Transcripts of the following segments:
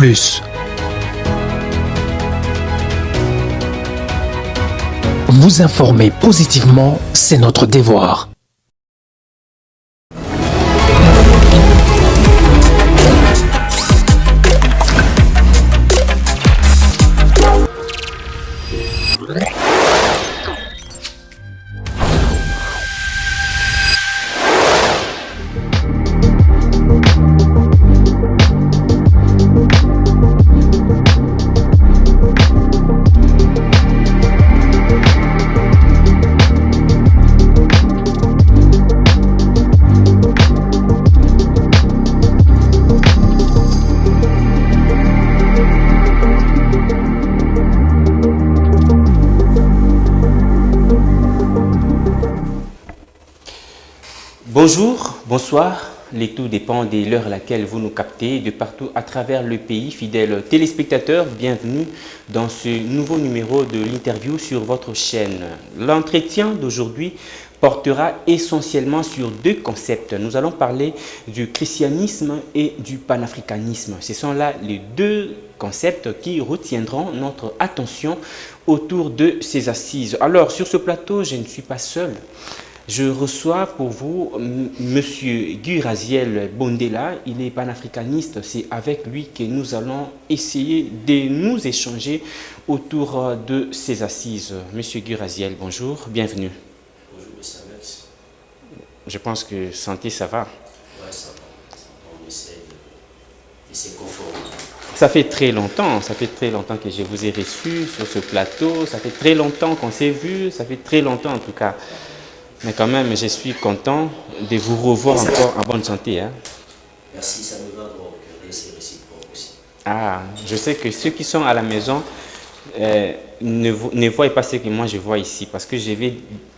plus. Vous informer positivement, c'est notre devoir. Bonjour, bonsoir, le tout dépend de l'heure à laquelle vous nous captez de partout à travers le pays. Fidèles téléspectateurs, bienvenue dans ce nouveau numéro de l'interview sur votre chaîne. L'entretien d'aujourd'hui portera essentiellement sur deux concepts. Nous allons parler du christianisme et du panafricanisme. Ce sont là les deux concepts qui retiendront notre attention autour de ces assises. Alors, sur ce plateau, je ne suis pas seul. Je reçois pour vous Monsieur Guy Raziel Bondela, il est panafricaniste, c'est avec lui que nous allons essayer de nous échanger autour de ces assises. Monsieur Guy Raziel, bonjour, bienvenue. Bonjour Monsieur Alex. Je pense que santé, ça va. Oui, ça va. On essaie de se conformer. Ça fait très longtemps que je vous ai reçu sur ce plateau, ça fait très longtemps qu'on s'est vu, ça fait très longtemps en tout cas. Mais quand même, je suis content de vous revoir encore en bonne santé. Hein. Merci, ça me va donc c'est réciproque aussi. Ah, je sais que ceux qui sont à la maison ne voient pas ce que moi je vois ici parce que je vais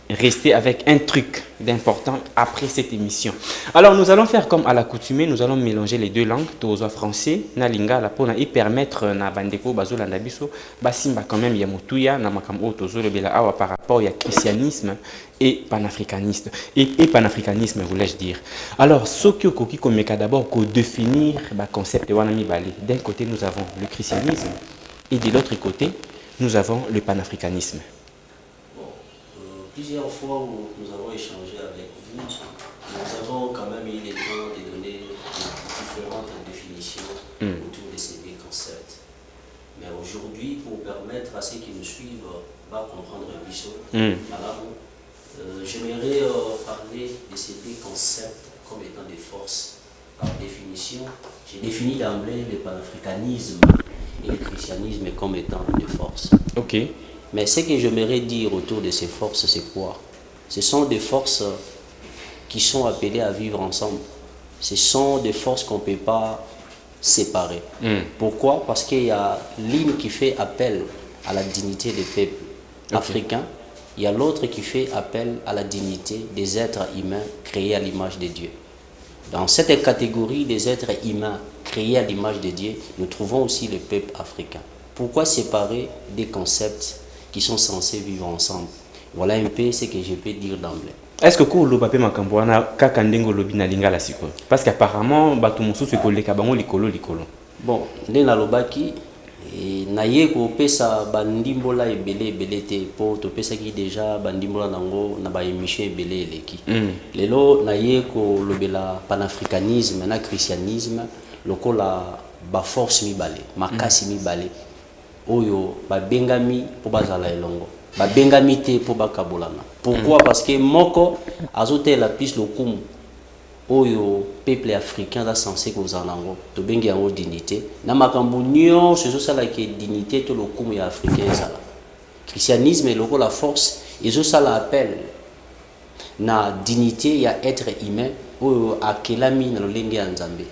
rester avec un truc d'important après cette émission. Alors nous allons faire comme à l'accoutumée, nous allons mélanger les deux langues, tozo français, na lingala pona et permettre na bandeko bazolanda biso basimba quand même ya mutuya na makambo tozo le bela awa par rapport au christianisme et panafricanisme et panafricanisme voulais-je dire. Alors sokyo koki komeka d'abord ko définir ba concept wana mibale. D'un côté nous avons le christianisme et de l'autre côté nous avons le panafricanisme. Plusieurs fois où nous avons échangé avec vous, nous avons quand même eu le temps de donner différentes définitions autour de ces deux concepts. Mais aujourd'hui, pour permettre à ceux qui nous suivent de comprendre le biseau, j'aimerais parler de ces deux concepts comme étant des forces. Par définition, j'ai défini d'emblée le panafricanisme et le christianisme comme étant des forces. Ok. Mais ce que j'aimerais dire autour de ces forces, c'est quoi? Ce sont des forces qui sont appelées à vivre ensemble. Ce sont des forces qu'on ne peut pas séparer. Pourquoi? Parce qu'il y a l'une qui fait appel à la dignité des peuples africains. Il y a l'autre qui fait appel à la dignité des êtres humains créés à l'image de Dieu. Dans cette catégorie des êtres humains créés à l'image de Dieu, nous trouvons aussi le peuple africain. Pourquoi séparer des concepts qui sont censés vivre ensemble? Voilà un peu ce que je peux dire d'emblée. Est-ce que vous avez dit que parce qu'apparemment, bon, nena lobaki naye ko pesa bandimbola ebele te po to pesa ki déjà bandimbola nango na ba émission ebele eleki. Lelo naye ko lobela panafricanisme na christianisme lokola ba force mibale, makasi mibale. Oyo ba bengami po bazala elongo. Ba bengami te po bakabolana. Pourquoi? Parce que moko azote la piste lokumu. Oyo peuple africain da censé kozanango to bengi yango dignité na makambo nyonso ezosala ke dignité to lokumu ya africain ezala. Christianisme eloko la force ezosala appel na dignité ya être humain oyo akelami na lolenge ya nzambe.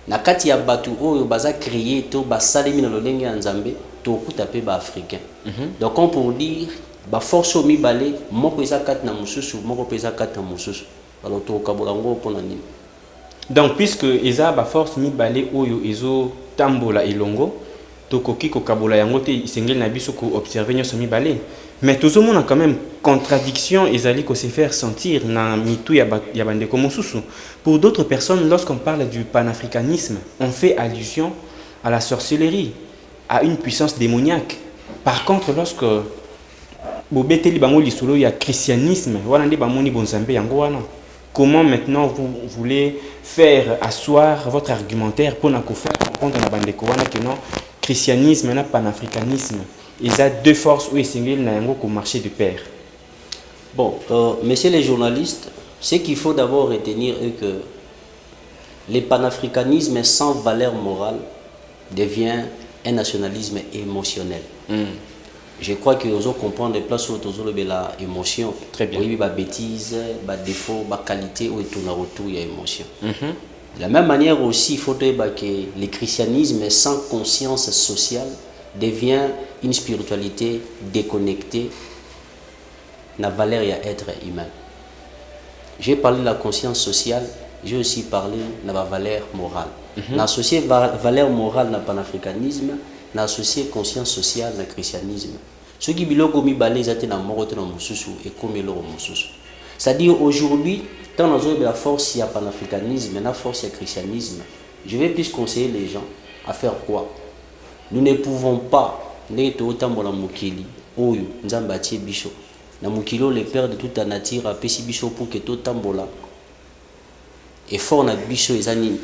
Na kati ya batu oyo baza créé to basalemi na lolenge ya nzambe to kuta pe ba africain. Donc on peut dire ba force mibale moko eza kati na mususu moko pesa kati na mususu. Alors to kabolango pona nini. Donc puisque eza ba force mibale oyo ezo tambola elongo to koki ko kabola yango te isengeli na biso ko observer nyoso mibale. Mais tout le monde a quand même contradiction ezali ko se faire sentir na mitu ya bandeko mosusu. Pour d'autres personnes, lorsqu'on parle du panafricanisme, on fait allusion à la sorcellerie, à une puissance démoniaque. Par contre, lorsque bobeteli bango lisolo ya christianisme, wana nde bamoni bonzambe yango wana. Comment maintenant vous voulez faire asseoir votre argumentaire pour faire comprendre na bandeko wana que non, christianisme na panafricanisme, ils ont deux forces où ils na yango ko marcher de pair. Bon, messieurs les journalistes, ce qu'il faut d'abord retenir est que le panafricanisme sans valeur morale devient un nationalisme émotionnel. Je crois que vous comprendre les places où vous avez l'émotion. Très bien. Oui, bêtises, défauts, qualité ou tout autour il y a émotion. De la même manière aussi, il faut que le christianisme sans conscience sociale devient une spiritualité déconnectée de la valeur à être humain. J'ai parlé de la conscience sociale, j'ai aussi parlé de la valeur morale. L'associer valeur morale dans le panafricanisme, l'associer conscience sociale dans le christianisme. Ce qui est comme balé étaient dans mort dans mususu et comme l'eau mususu. C'est-à-dire aujourd'hui, quand nous avons la force il y a panafricanisme, la force il y a christianisme, je vais plus conseiller les gens à faire quoi? Nous ne pouvons pas n'être autant dans la mukili, oyo nzambati bicho. Na mukilo le père de toute la nature a pesi bicho pour que tout tambola. Et fort na bicho ezani.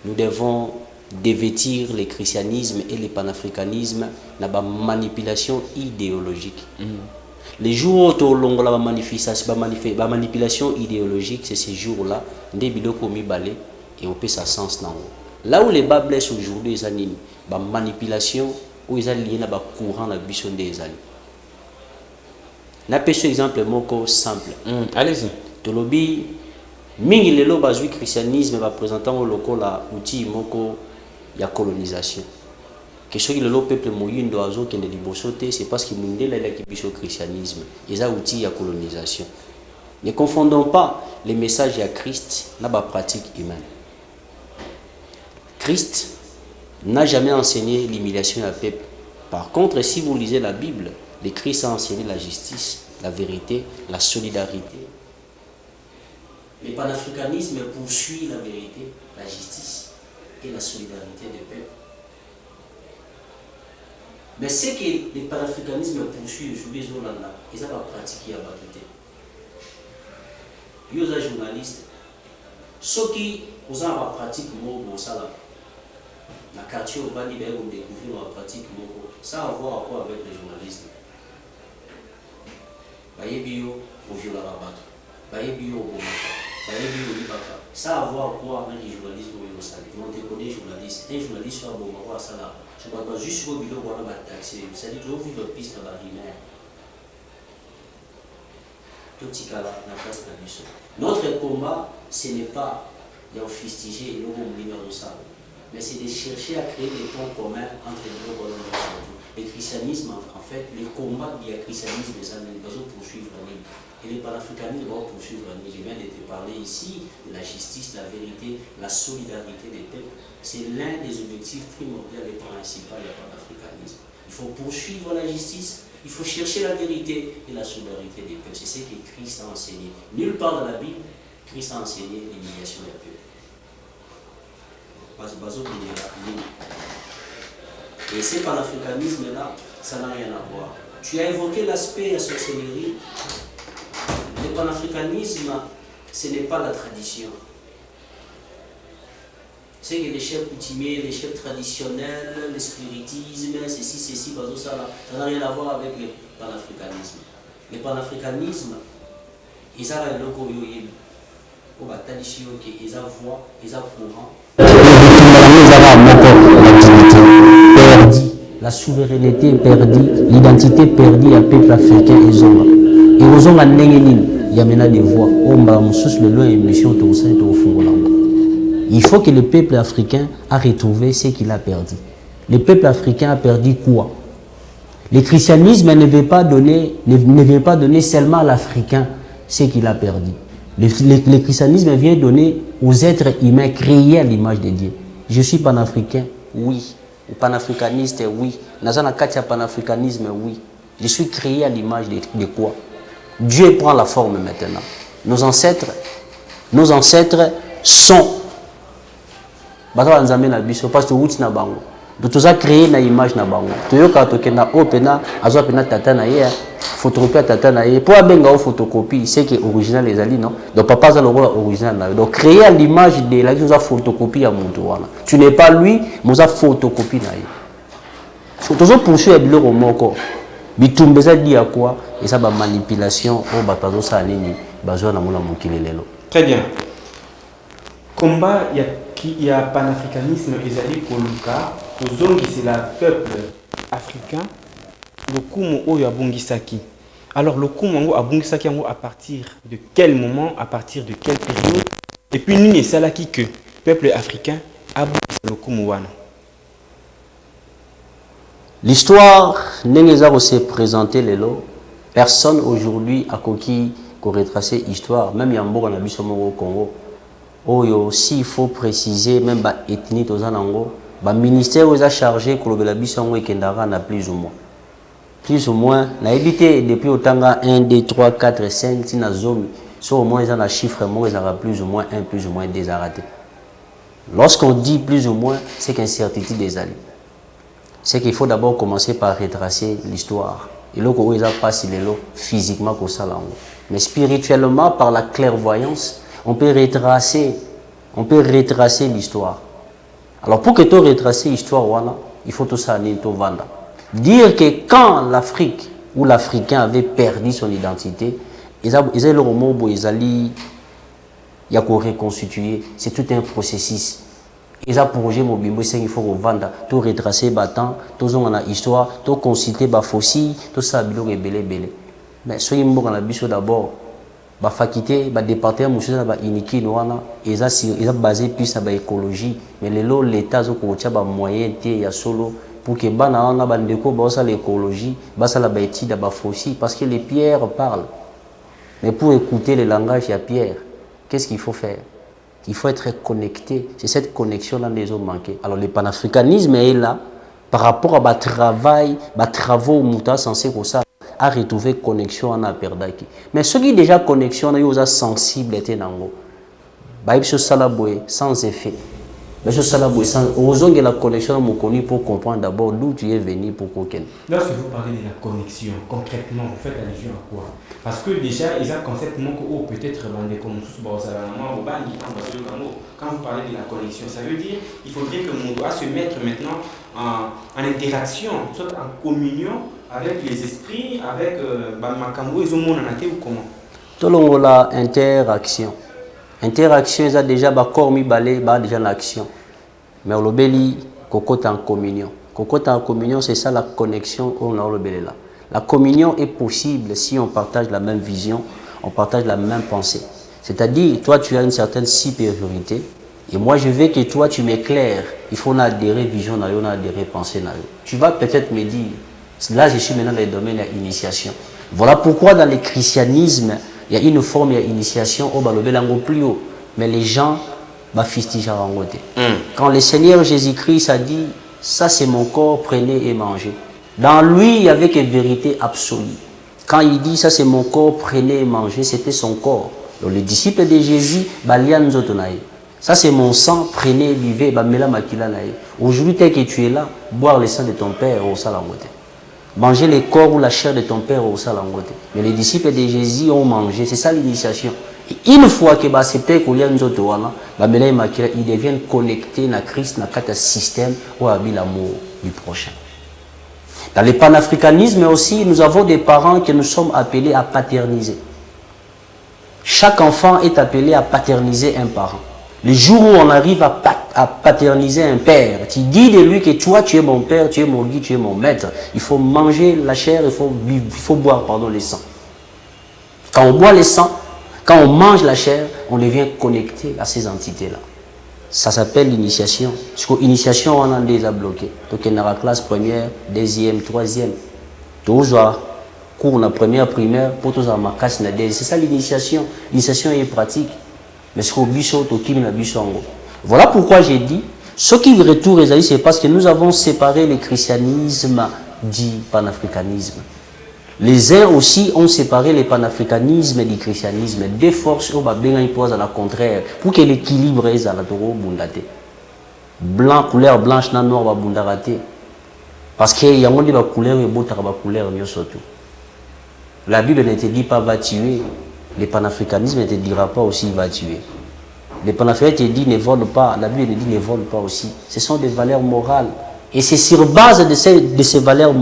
Nous devons dévêtir le christianisme et le panafricanisme dans la manipulation idéologique. Les jours où on a la manipulation idéologique, c'est ces jours-là, des vidéos comme balé et on peut ça sens dans là où les bas blessent aujourd'hui, les animes, la manipulation où ils ont lié dans le courant de bichon des années. N'a exemple moko simple. Allez-y. Tolobi mingi lelo bazui christianisme va présentant au local la outil moko ya colonisation. Que ce que le peuple moyindo azo qui ne libosoté, c'est parce qu'il minde la qui bicho christianisme. Ils ont outil ya colonisation. Ne confondons pas les messages à Christ na ba pratique humaine. Christ n'a jamais enseigné l'humiliation à peuple. Par contre, si vous lisez la Bible, le Christ a enseigné la justice, la vérité, la solidarité. Le panafricanisme poursuit la vérité, la justice et la solidarité des peuples. Mais ce que le panafricanisme poursuit aujourd'hui, ils ont pratiqué à Bakité. Ils sont journalistes. Ceux qui ont pratiqué la quartier au Bani ont découvert la pratique, ça a à voir avec le journalisme. Au viola ça a à voir avec le journalisme. Ils vont décoder journaliste. Un journaliste soit bon, on va ça là. Je ne crois pas juste au bureau, on va taxer. C'est-à-dire que vous vivez le piste de la rivière. Tout ce cas là, la place de la mission. Notre combat, ce n'est pas d'enfistiger le numéro de ça, mais c'est de chercher à créer des ponts communs entre les deux volontés. Le christianisme, en fait, les combats du christianisme, les années, ils vont poursuivre la ligne. Et les panafricanistes vont poursuivre la ligne. Je viens de te parler ici de la justice, la vérité, la solidarité des peuples. C'est l'un des objectifs primordiaux et principaux du panafricanisme. Il faut poursuivre la justice, il faut chercher la vérité et la solidarité des peuples. C'est ce que Christ a enseigné. Nulle part dans la Bible, Christ a enseigné l'humiliation des peuples. Et ce panafricanisme-là, ça n'a rien à voir. Tu as évoqué l'aspect de la sorcellerie. Le panafricanisme, ce n'est pas la tradition. C'est que les chefs coutumiers, les chefs traditionnels, le spiritisme, ceci, ça n'a rien à voir avec le panafricanisme. Le panafricanisme, ils ont un logo, ils ont voix, ils ont courant. La souveraineté perdue, l'identité perdue à peuple africain et Zonga. Et aux Zonga il y a maintenant des voix. Il faut que le peuple africain a retrouvé ce qu'il a perdu. Le peuple africain a perdu quoi? Le christianisme ne veut pas donner seulement à l'Africain ce qu'il a perdu. Le christianisme vient donner aux êtres humains créés à l'image de Dieu. Je suis panafricain, oui. Panafricaniste, oui. Nazana Katia panafricanisme, oui. Je suis créé à l'image de quoi? Dieu prend la forme maintenant. Nos ancêtres sont. Parce que donc tu as créé une image na bango toyoka tokena opena azwa pena tata na ye photocopie tata na ye pour benga au photocopie c'est que original les ali non donc papa za lokola original na donc créer à l'image de la chose photocopie ya muntu wana tu n'es pas lui mais a photocopie na ye toujours poursuivre biloko moko bitumbe za dia quoi et ça ba manipulation au batazo sa nini bazwa na mona mokili lelo. Très bien. Combat il y a panafricanisme ezali koluka ozongisi la peuple africain le kumu oyo abongisaki. Alors le kumu ngo abongisaki ngo à partir de quel moment, à partir de quelle période et puis nini salaki que peuple africain abongisa le kumu wana. L'histoire n'est s'est présentée lelo personne aujourd'hui a conquis qu'on retracer l'histoire même yambo na biso au Congo. Oyo s'il faut préciser même ba ethnie tozanango ba ministère aux a chargé kolobela biso ngo ekendara na plus ou moins na évité depuis otanga 1 2 3 4 5 tina zomi so au moins ils ont un chiffre moi ils aura plus ou moins 1 plus ou moins 2 arrêté. Lorsqu'on dit plus ou moins c'est qu'incertitude des alliés. C'est qu'il faut d'abord commencer par retracer l'histoire. Et là où ils a passé les lots physiquement comme ça là. Mais spirituellement par la clairvoyance on peut retracer l'histoire. Alors pour que tu retraces l'histoire, il faut tout ça vendre. Dire que quand l'Afrique ou l'Africain avait perdu son identité, ils ont le moment où ils allaient reconstituer. C'est tout un processus. Ils ont projet mobile, il faut vendre, tout retracer battant, tout ça histoire, tout consulter fossiles, tout ça belé. Mais soyez d'abord. Ba faculté ba département monsieur ba iniki noana eza basé plus sur l'écologie mais l'état zo ko tia ba moyen té ya solo pour que bana wana ba ndeko ba ça l'écologie ba ça la ba étude ba fossile parce que les pierres parlent mais pour écouter le langage ya pierre qu'est-ce qu'il faut faire? Il faut être connecté, c'est cette connexion là les ont manqué. Alors le panafricanisme est là par rapport à ba travaux muta censé comme ça à retrouver connexion en aperdaki. Mais ceux qui déjà connexion na yoza sensible était nango. Ba ibso salaboé sans effet. Mais ce salaboé sans ozonge la connexion mon connu pour comprendre d'abord d'où tu es venu pour koken. Lorsque vous parlez de la connexion, concrètement vous faites allusion à quoi? Parce que déjà il y a un concept moko peut-être bandé comme tous bozalama obangi quand vous parlez de la connexion, ça veut dire il faudrait que on doit se mettre maintenant en interaction, soit en communion avec les esprits, avec Makambo et Zomo Nanate ou comment? Tout la interaction. Interaction, ça déjà corps mi balé, déjà l'action. Mais au lobeli, cocotte en communion. Cocotte en communion, c'est ça la connexion on a le là. La communion est possible si on partage la même vision, on partage la même pensée. C'est-à-dire, toi tu as une certaine supériorité et moi je veux que toi tu m'éclaires. Il faut adhérer vision, on a adhérer pensée. Tu vas peut-être me dire, là je suis maintenant dans le domaine de l'initiation. Voilà pourquoi dans le christianisme, il y a une forme d'initiation au balobelango plus haut. Mais les gens fustigent en côté. Quand le Seigneur Jésus-Christ a dit, ça c'est mon corps, prenez et mangez. Dans lui, il y avait une vérité absolue. Quand il dit, ça c'est mon corps, prenez et mangez, c'était son corps. Donc les disciples de Jésus, ça c'est mon sang, prenez et buvez. Aujourd'hui, tel que tu es là, boire le sang de ton Père au salangote. Manger le corps ou la chair de ton Père au salangote. Mais les disciples de Jésus ont mangé, c'est ça l'initiation. Et une fois que accepté qu'il y a ils deviennent connectés à Christ, dans le système où habite l'amour du prochain. Dans le panafricanisme aussi, nous avons des parents que nous sommes appelés à paterniser. Chaque enfant est appelé à paterniser un parent. Le jour où on arrive à paterniser un père, tu dis de lui que toi tu es mon père, tu es mon guide, tu es mon maître. Il faut manger la chair, il faut boire le sang. Quand on boit le sang, quand on mange la chair, on devient connecté à ces entités-là. Ça s'appelle l'initiation. Parce que l'initiation, on a déjà bloqué. Donc, il y a la classe première, deuxième, troisième. Toujours, cours la première primaire, pour tous ma classe, c'est ça l'initiation. L'initiation est pratique. Mais ce qu'on voilà pourquoi j'ai dit, ce qui retourne, c'est parce que nous avons séparé le christianisme du panafricanisme. Les uns aussi ont séparé le panafricanisme du christianisme. Deux forces au bas à la contraire pour que l'équilibre est à la toro bundate. blanc, couleur blanche, na noir, babundaraté. Parce qu'il y a des couleurs et d'autres couleurs, surtout. La Bible ne te dit pas va tuer. Le panafricanisme ne te dira pas aussi va tuer. Le panafricanisme te dit ne vole pas. La Bible te dit ne vole pas aussi. Ce sont des valeurs morales. Et c'est sur base de ces valeurs,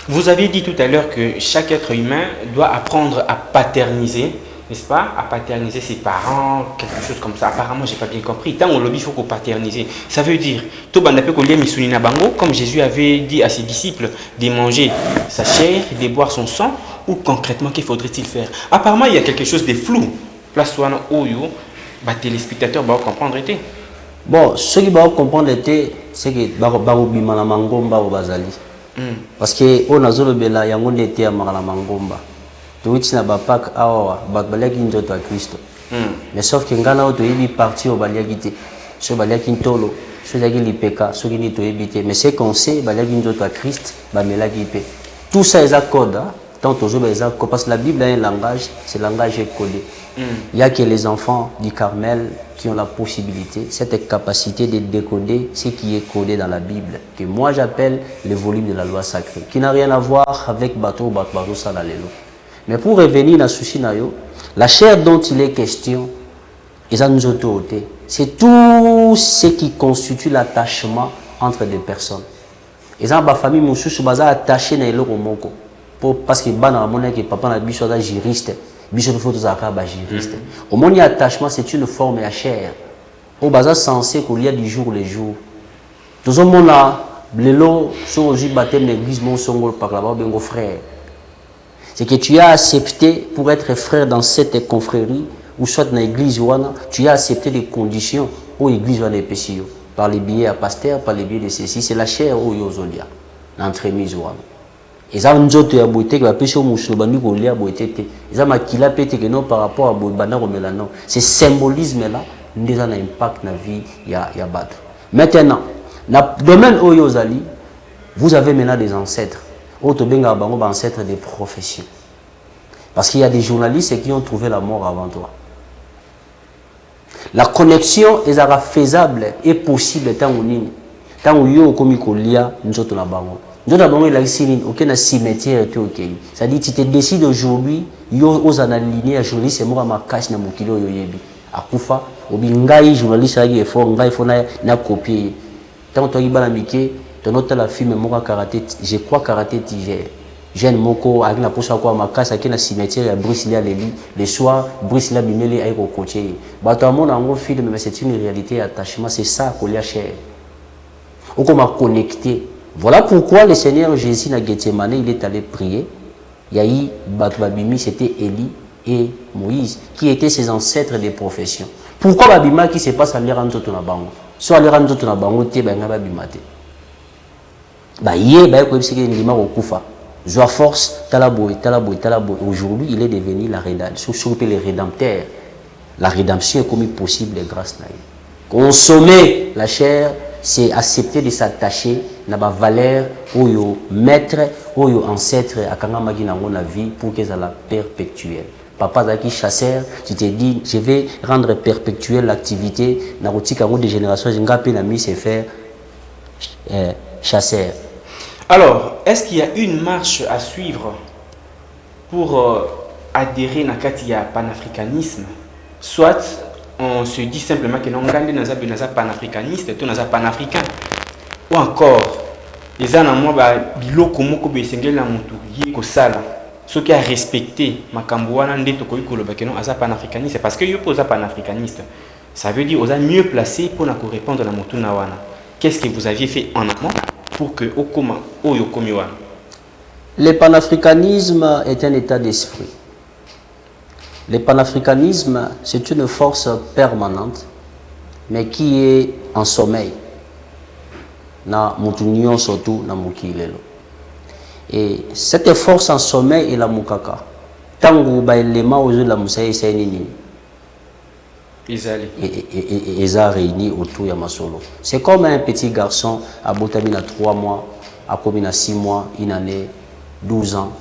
vous avez dit tout à l'heure que chaque être humain doit apprendre à paterniser, n'est-ce pas? À paterniser ses parents, quelque chose comme ça. Apparemment, je n'ai pas bien compris. Tant on lobby, il faut qu'on paterniser. Ça veut dire, comme Jésus avait dit à ses disciples, de manger sa chair, de boire son sang, ou concrètement, qu'il faudrait-il faire? Apparemment, il y a quelque chose de flou. Place toi, Oyo. Les téléspectateurs vont comprendre. Bon, ceux qui vont comprendre, c'est que Barobima Mangomba au Bazali. Parce que on a zolo bela yango ndete ya makala Mangomba. Tuichi na bapak awa batbalaki nzoto ya Kristo. Mais sauf que ngana o toyebi parti au baliaki te. So baliaki ntolo, so yaki lipeka, so kini toyebi te. Mais c'est qu'on sait baliaki nzoto ya Christ, bamelaki pe. Tout ça est à code, hein. Tant toujours parce que la Bible a un langage, ce langage est codé. Il n'y a que les enfants du Carmel qui ont la possibilité, cette capacité de décoder ce qui est codé dans la Bible, que moi j'appelle le volume de la loi sacrée, qui n'a rien à voir avec bateau Salalelo. Mais pour revenir à souci nayo, la chair dont il est question, c'est tout ce qui constitue l'attachement entre des personnes. Et ça, ma famille, mon chou, je attaché à l'Oromoko. Parce que papa n'a bicho est juriste, bicho de photo juriste. Au moins attachement c'est une forme à chair. Au bas sensé qu'il y a du jour les jours. Tout le monde là, les lots sont aussi baptême l'église mon songol par là-bas bengo frère. C'est que tu as accepté pour être frère dans cette confrérie ou soit dans l'église ouana, tu as accepté les conditions où l'église va les péchés par les billets à pasteur, par les billets de ceci, c'est la chair où yozolia, l'entremise ouana. Et ça, nous autres, par rapport à ce symbolisme-là, nous avons un impact dans la vie. Maintenant, dans le domaine où vous avez maintenant des ancêtres. Des ancêtres des professions. Parce qu'il y a des journalistes qui ont trouvé la mort avant toi. La connexion est faisable et possible tant que nous il a aucun cimetière. C'est-à-dire, tu te décides aujourd'hui, aux analyses, à journaliste, c'est moi ma cache na mukilo yoyebi. À Koufa, obingai journaliste a eu effort, ngai faut na copier. Tant que tu as balamiqué, ton autre la film moi karaté, je crois karaté tigère. Jeune moko avec la poche à quoi ma cache avec na cimetière à Bruce Lee les soirs Bruce Lee bimeli avec au coaché. Bato mon en film mais c'est une réalité attachement, c'est ça qu'on a cher. On comment connecter. Voilà pourquoi le Seigneur Jésus na Gethsemane, il est allé prier. Il y a eu Babimi, c'était Élie et Moïse, qui étaient ses ancêtres des professions. Pourquoi Babima qui se passe à l'Iranzo Tonabango? Soit l'Iranzo Tonabango, tu es Babimate. Hier, c'est que Ndima Okufa. Joie force, talaboy. Aujourd'hui, il est devenu la rédemption, surtout les rédempteurs. La rédemption est comme possible grâce à lui. Consommer la chair, c'est accepter de s'attacher à la valeur au maître, au ancêtre, à Kangamagi dans la vie pour qu'elle soit perpétuelle. Papa Zaki chasseur, tu te dis, je vais rendre perpétuelle l'activité. Dans le de génération, je vais mis se faire chasseur. Alors, est-ce qu'il y a une marche à suivre pour adhérer à panafricanisme? Soit on se dit simplement que nous sommes panafricanistes, nous sommes panafricains. Ou encore, les gens ont ceux qui ont respecté Makambouana panafricaniste parce que yo posa panafricaniste. Ça veut dire qu'ils sont mieux placés pour répondre à la Motunawana. Qu'est-ce que vous aviez fait en amont pour que Okoma Oyokomiwa? Le panafricanisme est un état d'esprit. Le panafricanisme, c'est une force permanente, mais qui est en sommeil. Na Moutunion surtout, na Mukilelo. Et cette force en sommeil est la Mukaka. Tango bailema aux la Moussaï Sainini. Ils ont réuni autour de Masolo. C'est comme un petit garçon à Botamina 3 mois, à Komina 6 mois, une année, 12 ans.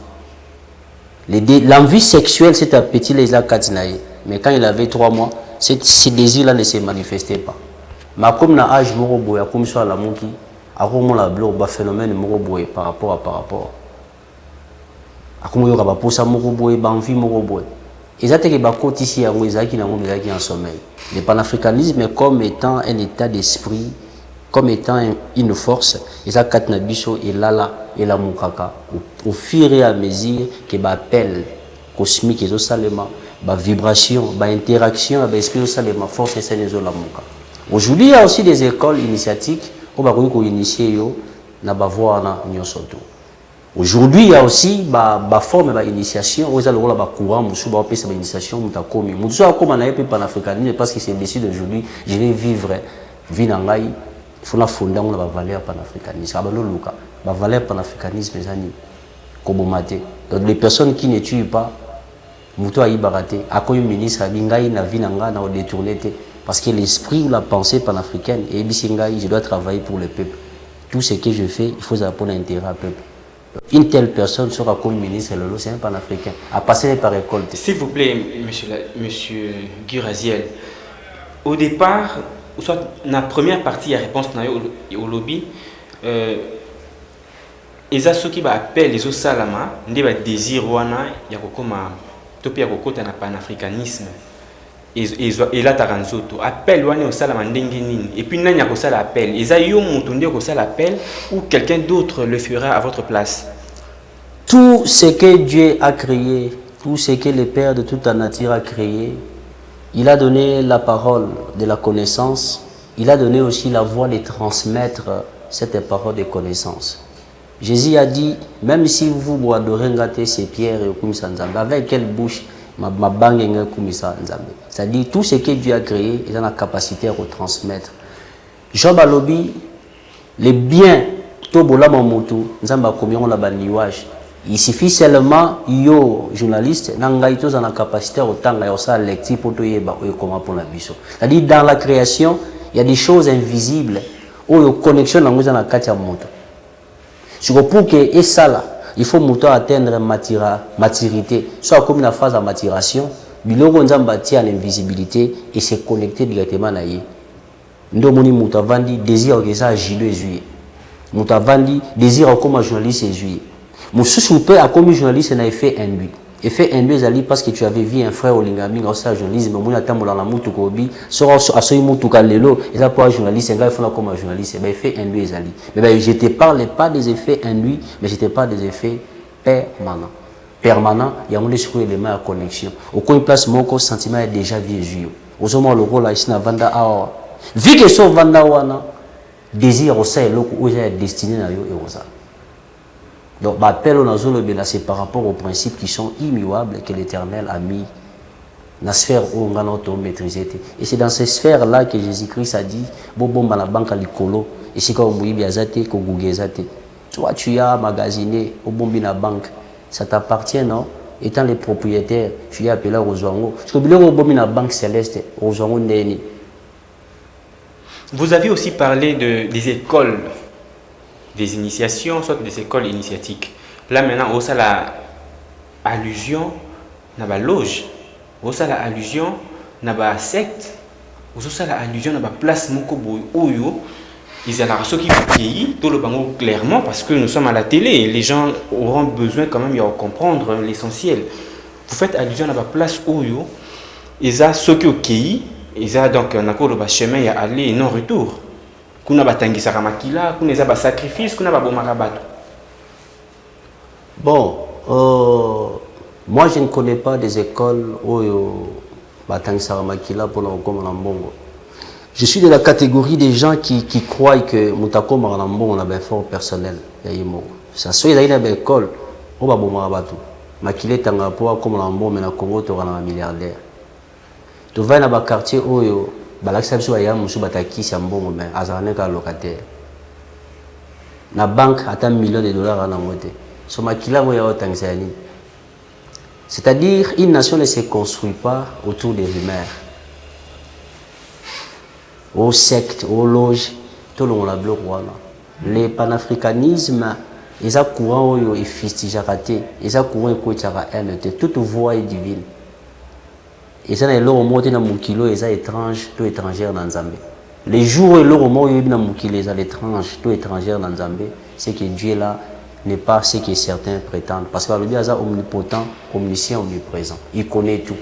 L'envie sexuelle, c'est un petit les akatinaï. Mais quand il avait 3 mois, ces désirs-là ne se manifestaient pas. Mais comme dans l'âge moroboy, comme sur la monki, à comment la bloc, bah phénomène moroboy par rapport. À comment il y aura pour ça moroboy, bah envie moroboy. Et ça c'est que bah côté ici à Mouizaki n'a pas en sommeil. Le panafricanisme comme étant un état d'esprit, comme étant une force, et ça Katnabiso et là et la Mukaka au fur et à mesure que bah appel cosmique et salema, bah vibration, bah interaction avec l'esprit salema, force et c'est la Muka. Aujourd'hui, il y a aussi des écoles initiatiques où bah qu'on initier yo na bah voir na nyosoto. Aujourd'hui, il y a aussi bah forme bah initiation où ils ont bah courant musu bah pesa bah initiation mutakomi. Musu a comme on a panafricanisme parce que c'est décidé aujourd'hui, je vais vivre vie nangai, il faut la fonder on a bah valeur panafricanisme. Abalo luka, bah valeur panafricanisme zani kobomate. Donc les personnes qui ne tuent pas mutu a ibaraté, a comme ministre abingai na vie nanga na détourné parce que l'esprit ou la pensée panafricaine et bisingai, je dois travailler pour le peuple. Tout ce que je fais, il faut apporter intérêt au peuple. Une telle personne sera comme ministre, c'est un panafricain, à passer par récolte. S'il vous plaît, monsieur Guraziel, au départ, soit la première partie, la réponse au lobby, et ça, ceux qui appellent les Osalama, ils ont désir, il y a un panafricanisme. Et là, Taranzoto appelle au Salama Ndengenin. Et puis, il y a un appel. Et ça, il y a un appel ou quelqu'un d'autre le fera à votre place. Tout ce que Dieu a créé, tout ce que le Père de toute la nature a créé, il a donné la parole de la connaissance, il a donné aussi la voie de transmettre cette parole de connaissance. Jésus a dit, même si vous adorez gâter ces pierres avec quelle bouche c'est-à-dire tout ce que Dieu a créé, il a la capacité à retransmettre. Jean Balobi, les biens, il suffit seulement, yo, journaliste, n'angaïtos en la capacité au temps, là, ça, lecture pour comment pour la biso. C'est-à-dire, dans la création, il y a des choses invisibles, où la connexion dans la katia moto. C'est pour que, et ça là, il faut atteindre la maturité, soit comme une phase de maturation, biloko nzambati à l'invisibilité et se connecter directement à lui. Ndomoni mutavandi désir que ça agile juillet. Mutavandi désir comme journaliste juillet. Mususu peut a comme journaliste n'a effet induit. Effet induit ali parce que tu avais vu un frère au lingami dans sa journalisme mais muna tamola na mutu kobi sera asoyi mutu kalelo et ça pour journaliste nga il comme journaliste mais effet induit ali. Mais je te parle pas des effets induits mais je te parle des effets permanents. Permanent, il y a un élément de connexion. Au coin de place, mon sentiment est déjà vieux. Au moment où le rôle ici na vanda awa. Vu que son vanda wana désir au sein l'eau où il est destiné à yo et aux ça. Donc, l'appel au nazolo c'est par rapport aux principes qui sont immuables que l'Éternel a mis dans la sphère où on a maîtrisé. Et c'est dans ces sphères-là que Jésus-Christ a dit bon la banque à l'icolo et c'est comme oui biazate ko gougezate. Toi tu as magasiné au bon la banque. Ça t'appartient, non? Étant les propriétaires, tu es appelé aux Zouango. Parce que la banque céleste, aux Zouango Néni. Vous avez aussi parlé des écoles, des initiations, soit des écoles initiatiques. Là maintenant, on a l'allusion à la loge, on a l'allusion à la secte, on a l'allusion à la place Mokobo Oyo. Ils ont ceux qui vieillit, tout le bango clairement, parce que nous sommes à la télé et les gens auront besoin quand même de comprendre l'essentiel. Vous faites allusion à la place où ils ont ceux qui ont vieilli, ils ont donc un accord de chemin à aller et non retour. Kuna batangi saramakila, kuna za sacrifice, kuna ba bomarabato. Bon, moi je ne connais pas des écoles où batangi saramakila pour la comme l'ambongo. Je suis de la catégorie des gens qui croient que Moutako Maranambo on a un fort personnel. Ça soit dans une école, on va bon marabatou. Makile Tangapoa comme l'ambo mais na Congo tu un milliardaire. Tu vas dans un quartier où balakisa biso ya musu bataki siambongo mais azarane ka locataire. Na banque attend millions de dollars na ngote. So makila mo ya otangzani. C'est-à-dire une nation ne se construit pas autour des rumeurs. Aux sectes, aux loges, tout le monde a bloqué. Le panafricanisme, ils ont courant et fistijarate, ils ont courant et haine, toute voix est divine. Et ça, c'est leur mot dans mon kilo, et ça étrange, tout étrangère dans Zambé. Les jours où leur mot est dans mon kilo, ça étrange, tout étrangère dans Zambé, c'est que Dieu là n'est pas ce que certains prétendent. Parce que le Dieu est omnipotent, omniscient, omniprésent. Il connaît tout.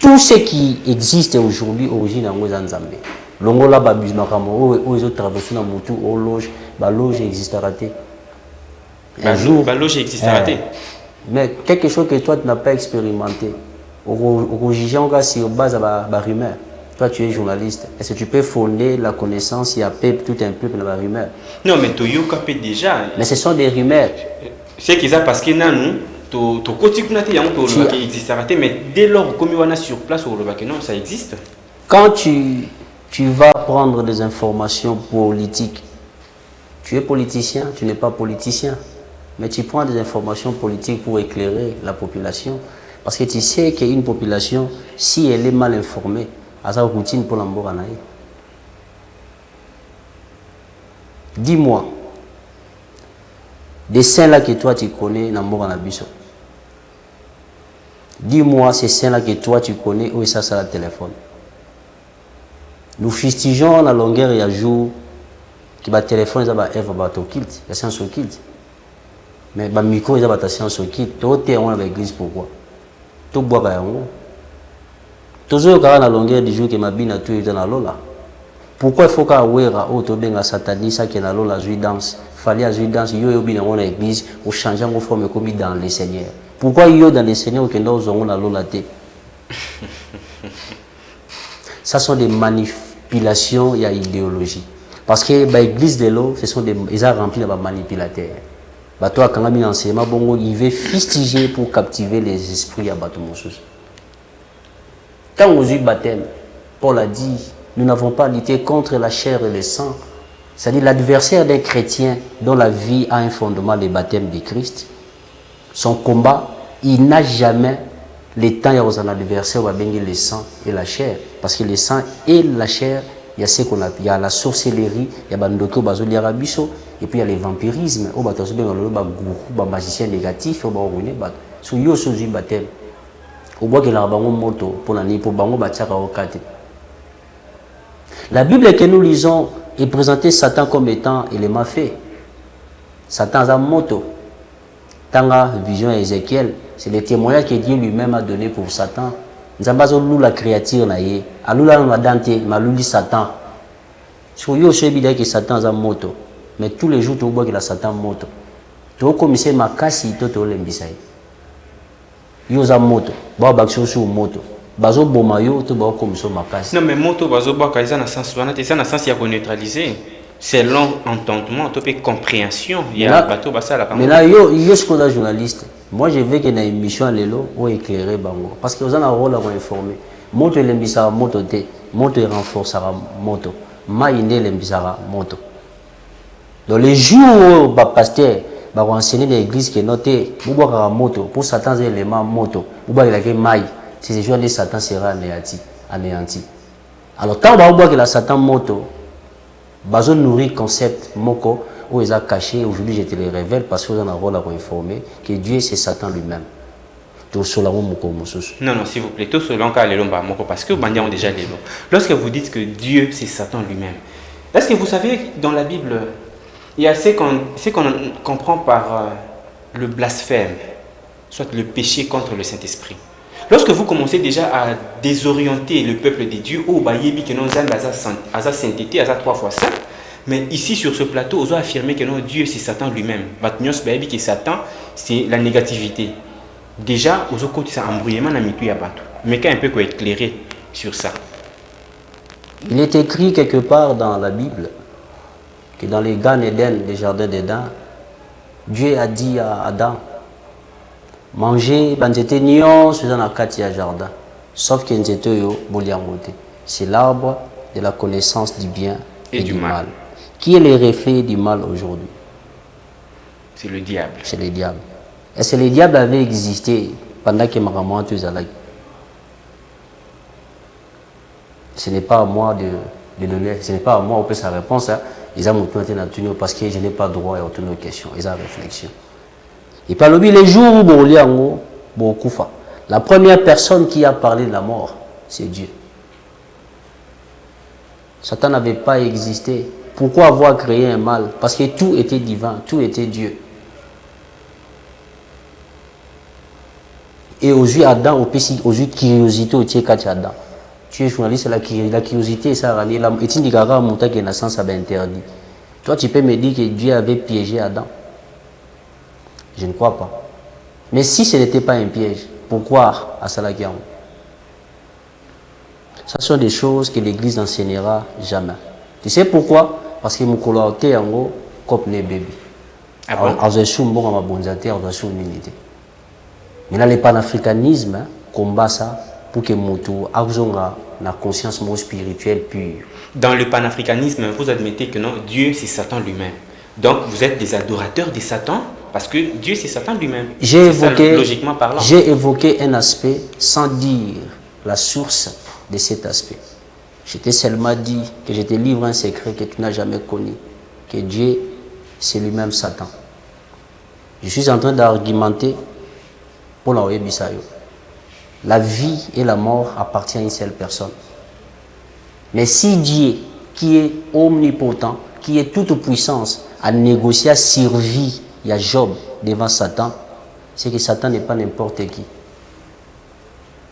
Tout ce qui existe aujourd'hui, origine en Zambé. Longola babus makamo, aux autres traversés dans mon tout, aux loges, la loge existera. Un jour, la loge existera. Mais quelque chose que toi tu n'as pas expérimenté. Au jugeant sur base de la rumeur. Toi tu es journaliste. Est-ce que tu peux fonder la connaissance, il y a tout un peu dans la rumeur? Non, mais tu as déjà. Mais ce sont des rumeurs. C'est qu'ils parce que nous, tu continues à existera. Mais dès lors, comme on a sur place, non, ça existe. Quand tu vas prendre des informations politiques, tu es politicien, tu n'es pas politicien. Mais tu prends des informations politiques pour éclairer la population. Parce que tu sais qu'une population, si elle est mal informée, elle a sa routine pour l'emboranaï. Dis-moi, des saints là que toi tu connais, n'emboranabiso. Dis-moi ces saints là que toi tu connais, où est ça sur le téléphone. Nous fustigeons la longueur et à jour que le téléphone est un kilt, il y a un kilt. Mais le micro, il y a un science qui tout est en l'église. Pourquoi? Tout boit à un. Toujours quand la longueur du jour que ma bine a tout dans la lola. Pourquoi il faut qu'à ouera auto benga sataniste qui est dans la lola jouer danse? Fallait jouer danse, yo yo bien dans l'église ou changer en forme comme dans les seigneurs. Pourquoi yo dans les seigneurs que nous avons la lola té? Ça sont des manipulations, il y a idéologie. Parce que l'église de l'eau, ce sont des ils ont rempli de manipulateurs. Toi, quand on a enseignement, il veut fustiger pour captiver les esprits à Bateau Moussous. Quand on a eu baptême, Paul a dit, nous n'avons pas lutté contre la chair et le sang. C'est-à-dire l'adversaire d'un chrétien dont la vie a un fondement, le baptême de Christ. Son combat, il n'a jamais le temps où un adversaire va bénir le sang et la chair. Parce que le sang et la chair, il y a ce qu'on a, il y a la sorcellerie, il y a Bandoko Bazoli Arabiso, et puis il y a le vampirisme, il y a les magiciens négatifs, il y a les baptême. Au bois que la moto pour la pour bango bachaka au kate. La Bible que nous lisons est présentée Satan comme étant élément fait. Satan a moto. Tanga vision Ézéchiel, c'est le témoignage que Dieu lui-même a donné pour Satan. Nous avons la créature naïe. Alula na dante, maluli Satan. Sur yo chebi que Satan a moto. Mais tous les jours tu vois que la Satan moto. Tu as commencé ma casse to to lembisai. Yo za moto, ba bakso sur moto. Bazo bomayo to ba comme so makasi. Non mais moto bazo ba kaisa na sens wana, ça na sens ya ko neutraliser. C'est l'entendement, tu peux compréhension, il y a bateau basa la. Mais là yo ce qu'on a journaliste. Moi je veux que na émission lelo ou éclairer bango parce que vous en a rôle à informer. Moto lembisa moto te, moto renforcera moto. Maïne lembisa moto. Dans les jours où pasteur va enseigner l'église qui est notée, pour boire moto, pour Satan élément moto, pour boire la maille, ces jours là Satan sera anéanti. Alors tant que boire que la Satan moto, bazo nourrir concept moko où ils ont caché. Aujourd'hui je te les révèle parce que vous en avez un rôle à informer que Dieu c'est Satan lui-même. Non, non, s'il vous plaît, tout selon cas les lomba moko parce que vous ont déjà les lots. Lorsque vous dites que Dieu c'est Satan lui-même, est-ce que vous savez dans la Bible il y a ce qu'on comprend par le blasphème, soit le péché contre le Saint-Esprit. Lorsque vous commencez déjà à désorienter le peuple de Dieu, oh, bah, yebi que non zan aza sainteté, aza 3 fois saint, mais ici sur ce plateau, on a affirmé que non, Dieu c'est Satan lui-même. Batnyos baby que Satan c'est la négativité. Déjà, aux autres ça embrouillement na mitu ya bato. Mais quand un peu éclairer sur ça. Il est écrit quelque part dans la Bible que dans les Gan Eden, les jardins d'Éden, Dieu a dit à Adam, mangez, banzete nion, c'est dans la katia jardin, sauf que nzete yo boliamote. C'est l'arbre de la connaissance du bien et du mal. Qui est le reflet du mal aujourd'hui? C'est le diable. C'est le diable. Est-ce que le diable avait existé pendant que Maramouan tu es? Ce n'est pas à moi de donner, ce n'est pas à moi de faire sa réponse. Hein. Ils ont montré parce que je n'ai pas droit à retourner aux questions. Ils ont réflexion. Et par le les jours où la première personne qui a parlé de la mort, c'est Dieu. Satan n'avait pas existé. Pourquoi avoir créé un mal? Parce que tout était divin, tout était Dieu. Et aujourd'hui, Adam, aujourd'hui, curiosité, au Adam. Tu es journaliste, la curiosité, ça a la naissance interdit. Toi, tu peux me dire que Dieu avait piégé Adam? Je ne crois pas. Mais si ce n'était pas un piège, pourquoi à Salakiam? Ce sont des choses que l'Église n'enseignera jamais. Tu sais pourquoi? Parce que mon coloté en gros, comme les bébés. Mais là, le panafricanisme combat ça pour que Moutou ait la conscience spirituelle pure. Dans le panafricanisme, vous admettez que non, Dieu c'est Satan lui-même. Donc vous êtes des adorateurs de Satan parce que Dieu c'est Satan lui-même. Logiquement parlant. J'ai évoqué un aspect sans dire la source de cet aspect. Je t'ai seulement dit que je te livre un secret que tu n'as jamais connu. Que Dieu c'est lui-même Satan. Je suis en train d'argumenter pour la Bisayo. La vie et la mort appartiennent à une seule personne. Mais si Dieu, qui est omnipotent, qui est toute puissance, a négocié, a servi, il y a Job devant Satan, c'est que Satan n'est pas n'importe qui.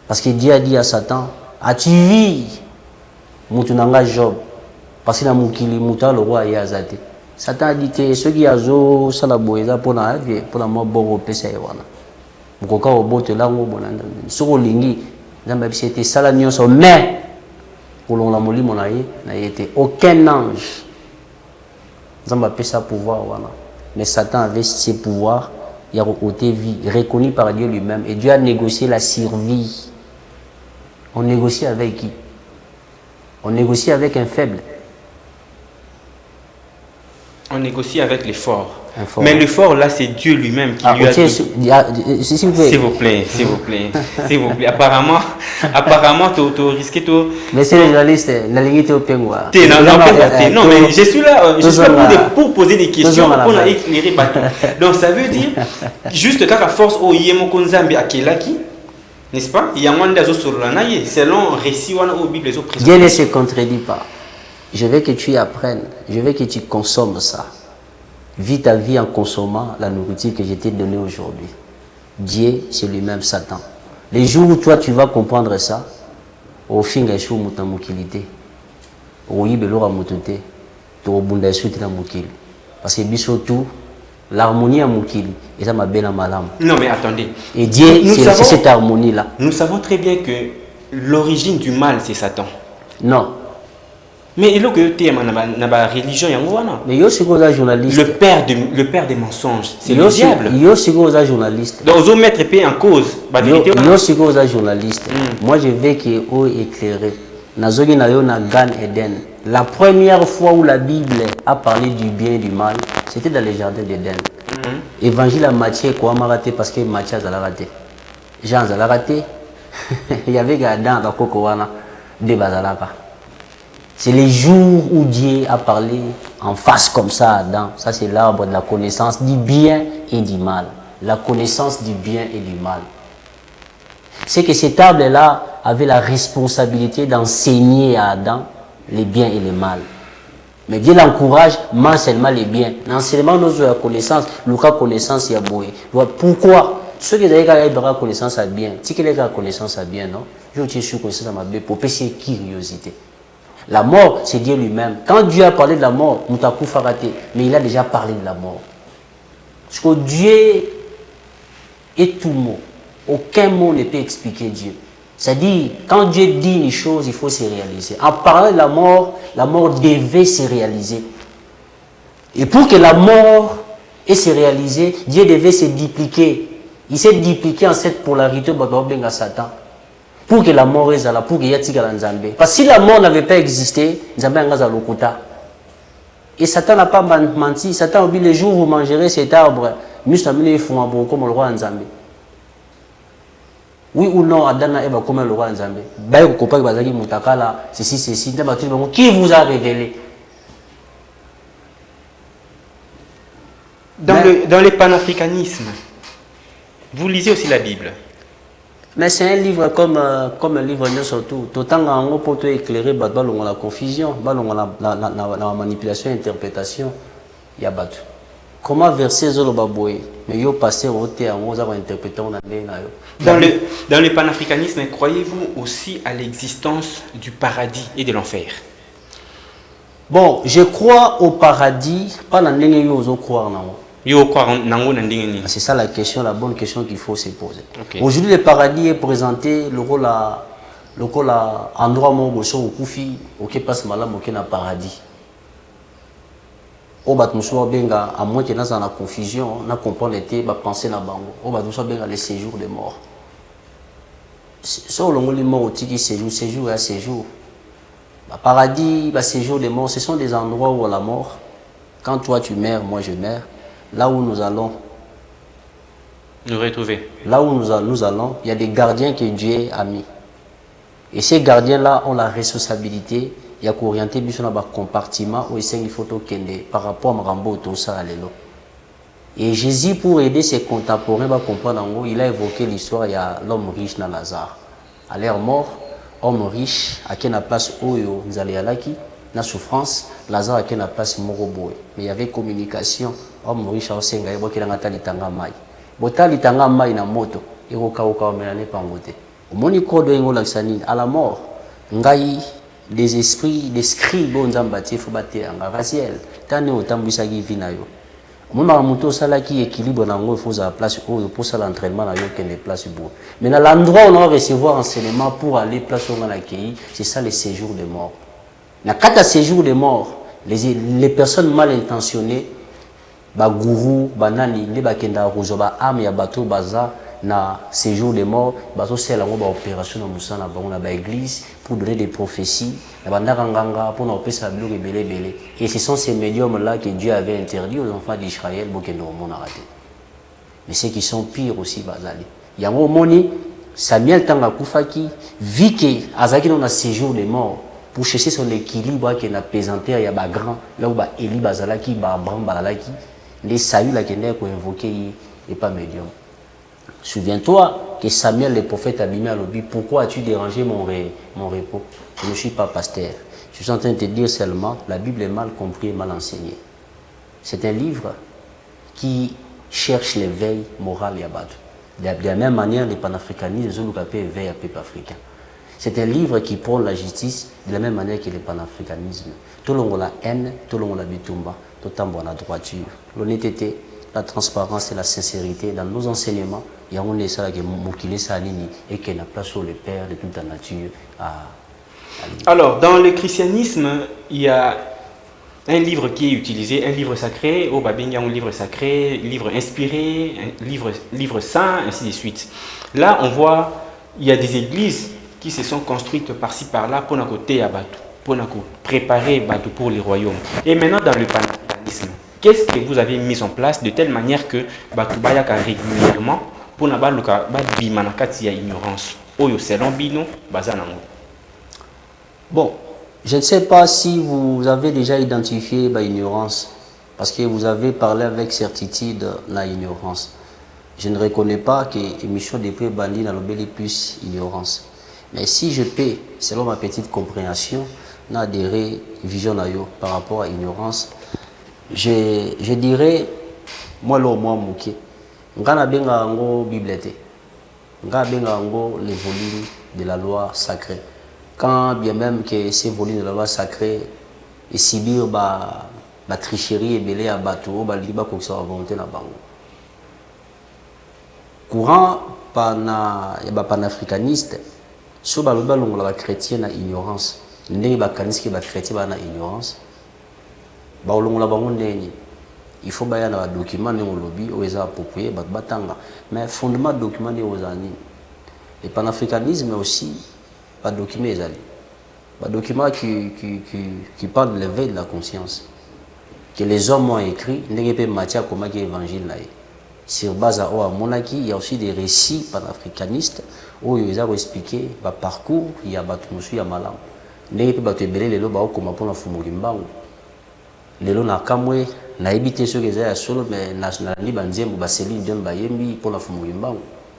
Parce que Dieu a dit à Satan, as-tu vu Moutunanga Job? Parce que dans Moukili, Mouta, le roi est azate. Satan a dit que ceux qui ont salaboïsa pour la mort, bon, Mkoka obote la ngo bonanda soko lingi nzamba bisete sala nyonso mais kolonga molimo na yete aucun ange nzamba pesa pouvoir wana mais Satan avait ses pouvoirs il a côté vie reconnu par Dieu lui-même et Dieu a négocié la survie. On négocie avec qui? On négocie avec un faible. On négocie avec les forts. Mais le fort là, c'est Dieu lui-même qui lui a dit. S'il vous plaît, s'il vous plaît, s'il vous plaît. Apparemment, tu risques tout. Mais c'est les journalistes, la ligne au pingouin. Non, mais je suis là pour poser des questions, pour éclairer bateau. Donc ça veut dire, juste quand la force au yemo konzambi akelaki, n'est-ce pas? Il y a moins d'azo sur la naïe, selon récit wana au Bible les autres. Dieu ne se contredit pas. Je veux que tu y apprennes, je veux que tu consommes ça. Vis ta vie en consommant la nourriture que je t'ai donnée aujourd'hui. Dieu, c'est lui-même Satan. Les jours où toi tu vas comprendre ça, au fin de chou muta mukilité, au yibelora mutote, to bunda suite na mukili. Parce que bisotou, l'harmonie à mukili, et ça m'a bien malam. Non mais attendez. Et Dieu, c'est cette harmonie-là. Nous savons très bien que l'origine du mal, c'est Satan. Non. Mais il y a la religion. Mais il y a aussi des journalistes. Le père des mensonges, c'est le diable. Il y a aussi des journalistes. Donc, ils mettre paix en cause. Il y a aussi des journalistes. Moi, je veux qu'ils soient éclairés. Nazogi na yo na Gan Eden. La première fois où la Bible a parlé du bien et du mal, c'était dans les jardins d'Éden. Évangile à Matthieu, quoi, m'a raté parce que Matthieu a raté. Jean a raté. Il y avait Adam dans Kokowana, de Bazalaka. C'est les jours où Dieu a parlé en face comme ça à Adam. Ça, c'est l'arbre de la connaissance du bien et du mal. La connaissance du bien et du mal. C'est que cet arbre-là avait la responsabilité d'enseigner à Adam les biens et les mal. Mais Dieu l'encourage, mais seulement les biens. L'enseignement nous la connaissance, le cas connaissance, il y a beau. Pourquoi? Ceux qui ont la connaissance à bien, si quelqu'un a la connaissance à bien, non? Je suis connaissance à ma bien pour pécher curiosité. La mort, c'est Dieu lui-même. Quand Dieu a parlé de la mort, Moutakou Faraté, mais il a déjà parlé de la mort. Parce que Dieu est tout mot. Aucun mot ne peut expliquer Dieu. C'est-à-dire, quand Dieu dit une chose, il faut se réaliser. En parlant de la mort devait se réaliser. Et pour que la mort ait se réaliser, Dieu devait se dupliquer. Il s'est dupliqué en cette polarité à Satan. Pour que la mort soit là, pour qu'il y ait Nzambe. Parce que si la mort n'avait pas existé, Nzambe a lokuta. Et Satan n'a pas menti. Satan a dit le jour où vous mangerez cet arbre, nous sommes comme le roi Nzambe. Oui ou non, Adam et Eva comme le roi Nzambe. Ceci. Qui vous a révélé? Dans le panafricanisme, vous lisez aussi la Bible. Mais c'est un livre comme un livre surtout. D'autant qu'en pour te éclairer, la confusion, la manipulation et interprétation, il y a battu. Comment verser Zolo Baboy? Mais yo passé au terme, on a interprété on a Dans le panafricanisme, croyez-vous aussi à l'existence du paradis et de l'enfer? Bon, je crois au paradis, pas dans les gens croire non. C'est ça la question, la bonne question qu'il faut se poser. Okay. Aujourd'hui, le paradis est présenté le rôle à endroit où on koufi, ok passe malam, ok na paradis. Au bat nous benga à moins que dans la confusion, na comprendre était, ba penser na bango. Au bat nous benga le séjour des morts. So longo les morts qui séjour à séjour. Bah, paradis, bah, séjour des morts, ce sont des endroits où la mort, quand toi tu meurs, moi je meurs, là où nous allons nous retrouver. Là où nous allons, il y a des gardiens que Dieu a mis. Et ces gardiens-là ont la responsabilité, il y a qu'orienter dans un compartiment où il faut par rapport à Marambo, tout ça. Et Jésus, pour aider ses contemporains à comprendre, il a évoqué l'histoire, il y a l'homme riche dans Lazare. À l'air mort, homme riche, à qui la place où nous allons aller, la souffrance, Lazare à qui la place Moroboé. Mais il y avait communication, homme riche à Osenga, il y avait Natali Tangamai. Botali Tangamai na moto, il y a un pangote. Au monico de Ngolaxani, à la mort, Ngai, des esprits, des scribes, bon zambati, faut battre en raciel, tant autant busagi vinayo. Mon mamuto sala qui équilibre dans il faut la place pour ça l'entraînement là il y a des places beau. Mais dans l'endroit où on va recevoir enseignement pour aller place où on a accueilli, c'est ça les séjours de mort. Dans quatre séjours de mort, les personnes mal intentionnées, ba gourou, banani, les bakenda rouge, ba âme ya bateau baza na séjour de mort, bazo c'est la opération dans Moussa na ba ba église pour donner des prophéties, na banda kanganga pour na opérer sa bloc belé. Et ce sont ces médiums là que Dieu avait interdit aux enfants d'Israël pour qu'ils ne raté. Mais ceux qui sont pires aussi bazali. Il y a un moni Samuel Tanga Koufaki vit que azaki dans un séjour de mort pour chercher son équilibre qui n'a pesanteur il y a ba grand là où ba Eli bazalaki ba Abraham bazalaki les Saül là qui n'est qu'on invoqué et pas médium. Souviens-toi que Samuel, le prophète, a dit à l'objet, pourquoi as-tu dérangé mon repos? Je ne suis pas pasteur. Je suis en train de te dire seulement, la Bible est mal comprise et mal enseignée. C'est un livre qui cherche l'éveil moral et abattu. De la même manière, les panafricanistes, les autres éveillent un peuple africain. C'est un livre qui prône la justice de la même manière que le panafricanisme. Tout le monde a la haine, tout le monde a bitumba, tout le monde a la droiture, l'honnêteté, la transparence et la sincérité dans nos enseignements. Il y a un ça qui et qui n'a place sur le Père de toute la nature. Alors, dans le christianisme, il y a un livre qui est utilisé, un livre sacré, au Babinga, un livre sacré, livre inspiré, un livre saint, ainsi de suite. Là, on voit, il y a des églises qui se sont construites par-ci par-là pour nous côté à Batou, pour nous préparer Batou pour les royaumes. Et maintenant, dans le panafricanisme, qu'est-ce que vous avez mis en place de telle manière que Batou Bayaka régulièrement pour ne pas bimanakat ya ignorance oyo selon bino bazanango? Bon, je ne sais pas si vous avez déjà identifié l'ignorance parce que vous avez parlé avec certitude la ignorance. Je ne reconnais pas que l'émission de prix bandit n'a plus ignorance. Mais si je peux, selon ma petite compréhension, n'adhérer vision par rapport à l'ignorance, je dirais moi le moi mouké. Ngana benga ngo bibliothèque. Ngana benga ngo les volumes de la loi sacrée. Quand bien même que ces volumes de la loi sacrée et subir ba tricherie et belé à bateau, ba liba ko sa volonté na bango. Courant panafricaniste, so ba loba longo la chrétien na ignorance. Ndenge ba kanisi ba chrétien ba na ignorance. Ba longo la bango ndenge. Il faut que un document dans le lobby où ils sont appropriés, mais le fondement du document est aux années. Le panafricanisme aussi, pas de document. Pas de document qui parle de l'éveil de la conscience. Que les hommes ont écrit, il n'y a pas de matière comme l'évangile. Sur base à Monaki, il y a aussi des récits panafricanistes où ils ont expliqué le parcours, il y a Batumusu, il y a Malam. Il n'y a pas de belé les lois comme pour la Fumurimbango. Les lois Nakamwe. Na évité ce que j'ai solo mais national ni banzembo baseli ndion bayembi pour la fumu yimbango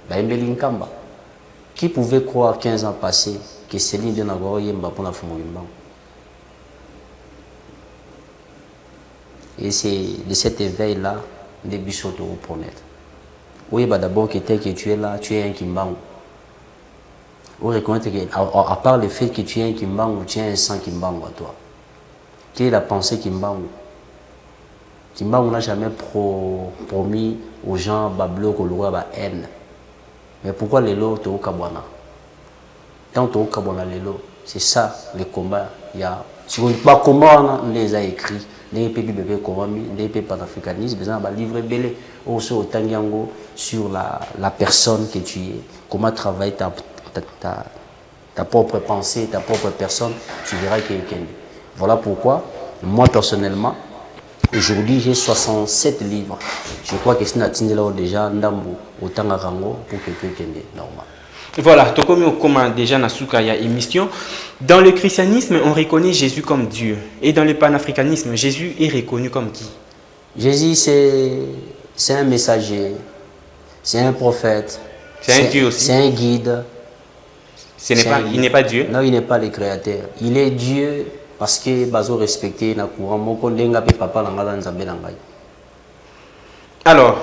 bayembeli nkamba Qui pouvait croire 15 ans passés que Céline Dion a yemba pour la Fumouimba? Et c'est de cet éveil-là, des bissotos pour naître. Oui, bah d'abord que tu es là, tu es un Kimbangu. Vous reconnaître qu'à part le fait que tu es un Kimbangu, tu es un sang Kimbangu à toi. Quelle est la pensée Kimbangu? Kimbangu n'a jamais promis aux gens bablo kolora ba haine. Mais pourquoi les lots te okabwana? Tant au okabwana les lots, c'est ça le combat. Il y a si on pas comment on les a écrits, les pays bébé comment les pays panafricanisme, besoin de livrer belé aussi au tangiango sur la personne que tu es, comment travailler ta propre pensée, ta propre personne, tu verras qu'il y a. Voilà pourquoi moi personnellement aujourd'hui j'ai 67 livres. Je crois que c'est déjà ndambo autant à rango pour que tu aies normal. Voilà, Tokomi Okoma déjà Nasuka ya émission. Dans le christianisme, on reconnaît Jésus comme Dieu. Et dans le panafricanisme, Jésus est reconnu comme qui? Jésus, c'est un messager, c'est un prophète. C'est un Dieu aussi. C'est un guide. Il n'est pas Dieu? Non, il n'est pas le créateur. Il est Dieu parce que bazo respecté na courant moko ndenga pe papa langa nzambe nangai. Alors,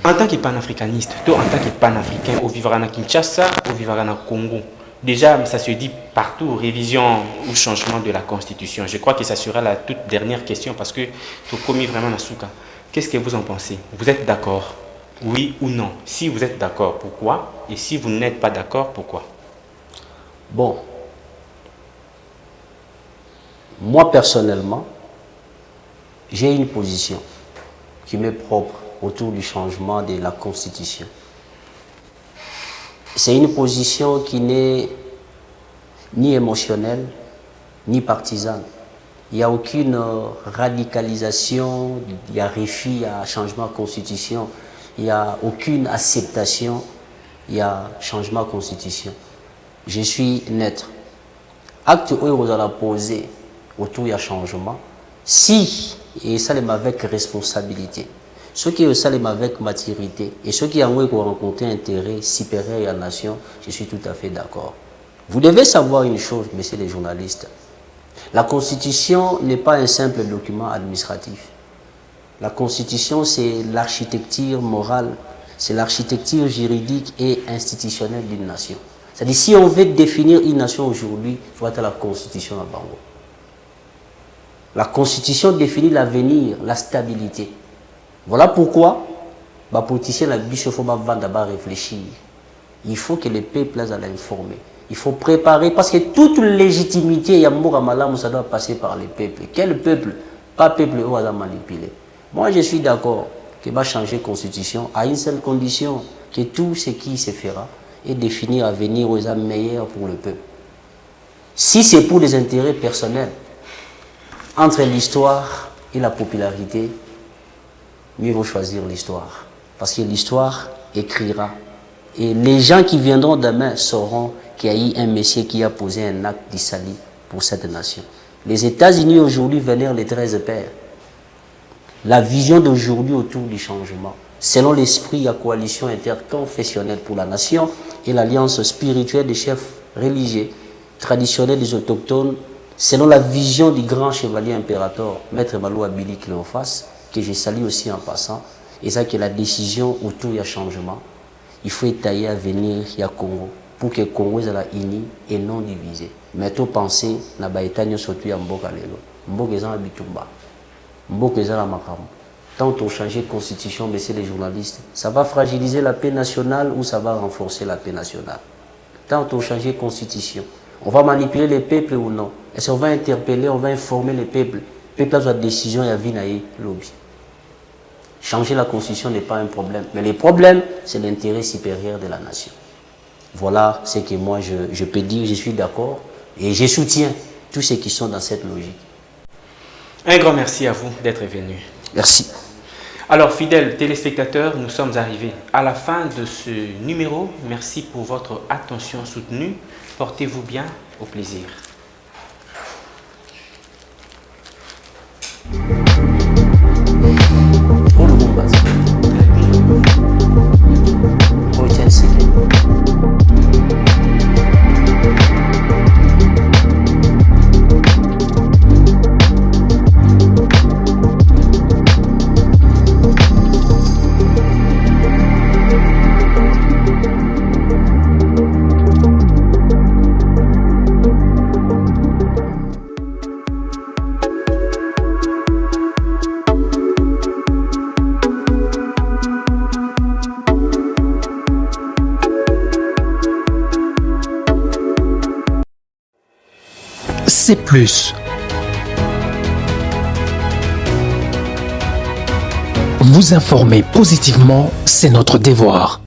en tant que panafricaniste, toi en tant que panafricain, au vivra à Kinshasa, au vivra à Congo, déjà ça se dit partout, révision ou changement de la constitution. Je crois que ça sera la toute dernière question parce que tu as commis vraiment Nasuka. Qu'est-ce que vous en pensez? Vous êtes d'accord? Oui ou non? Si vous êtes d'accord, pourquoi? Et si vous n'êtes pas d'accord, pourquoi? Bon, moi personnellement, j'ai une position qui m'est propre autour du changement de la Constitution. C'est une position qui n'est ni émotionnelle, ni partisane. Il n'y a aucune radicalisation, il y a refus à changement de Constitution, il n'y a aucune acceptation, il y a changement de Constitution. Je suis neutre. Acte où vous allez poser autour du changement, si, et ça avec responsabilité, ceux qui ont ça avec maturité et ceux qui ont rencontré un intérêt supérieur à la nation, je suis tout à fait d'accord. Vous devez savoir une chose, messieurs les journalistes. La Constitution n'est pas un simple document administratif. La Constitution, c'est l'architecture morale, c'est l'architecture juridique et institutionnelle d'une nation. C'est-à-dire, si on veut définir une nation aujourd'hui, il faut être la Constitution à Bango. La Constitution définit l'avenir, la stabilité. Voilà pourquoi les politiciens il faut d'abord réfléchir. Il faut que les peuples soient informés. Il faut préparer parce que toute légitimité ça doit passer par les peuples. Quel peuple? Pas peuple où on va manipuler. Moi je suis d'accord que va changer la constitution à une seule condition, que tout ce qui se fera est définir un avenir aux âmes meilleurs pour le peuple. Si c'est pour des intérêts personnels, entre l'histoire et la popularité, mieux vaut choisir l'histoire. Parce que l'histoire écrira. Et les gens qui viendront demain sauront qu'il y a eu un monsieur qui a posé un acte d'Issali pour cette nation. Les États-Unis aujourd'hui vénèrent les 13 pères. La vision d'aujourd'hui autour du changement, selon l'esprit à coalition interconfessionnelle pour la nation et l'alliance spirituelle des chefs religieux traditionnels des autochtones, selon la vision du grand chevalier impérateur, Maître Malou Abili Cléophas, que je salue aussi en passant, et ça qui est la décision autour du changement. Il faut étayer à venir à Congo pour que le Congo soit uni et non divisé. Mais tout penser, na baïtani surtout à Mboka lelo. Mboka est en Bitumba. Mboka est en Makam. Tant on change de constitution, messieurs les journalistes, ça va fragiliser la paix nationale ou ça va renforcer la paix nationale. Tant on change de constitution, on va manipuler les peuples ou non? Est-ce qu'on va interpeller, on va informer les peuples? Les peuples ont une décision, il y a Vinaï, lobby. Changer la constitution n'est pas un problème. Mais le problème, c'est l'intérêt supérieur de la nation. Voilà ce que moi je peux dire, je suis d'accord. Et je soutiens tous ceux qui sont dans cette logique. Un grand merci à vous d'être venu. Merci. Alors, fidèles téléspectateurs, nous sommes arrivés à la fin de ce numéro. Merci pour votre attention soutenue. Portez-vous bien, au plaisir. Pour le c'est plus. Vous informer positivement, c'est notre devoir.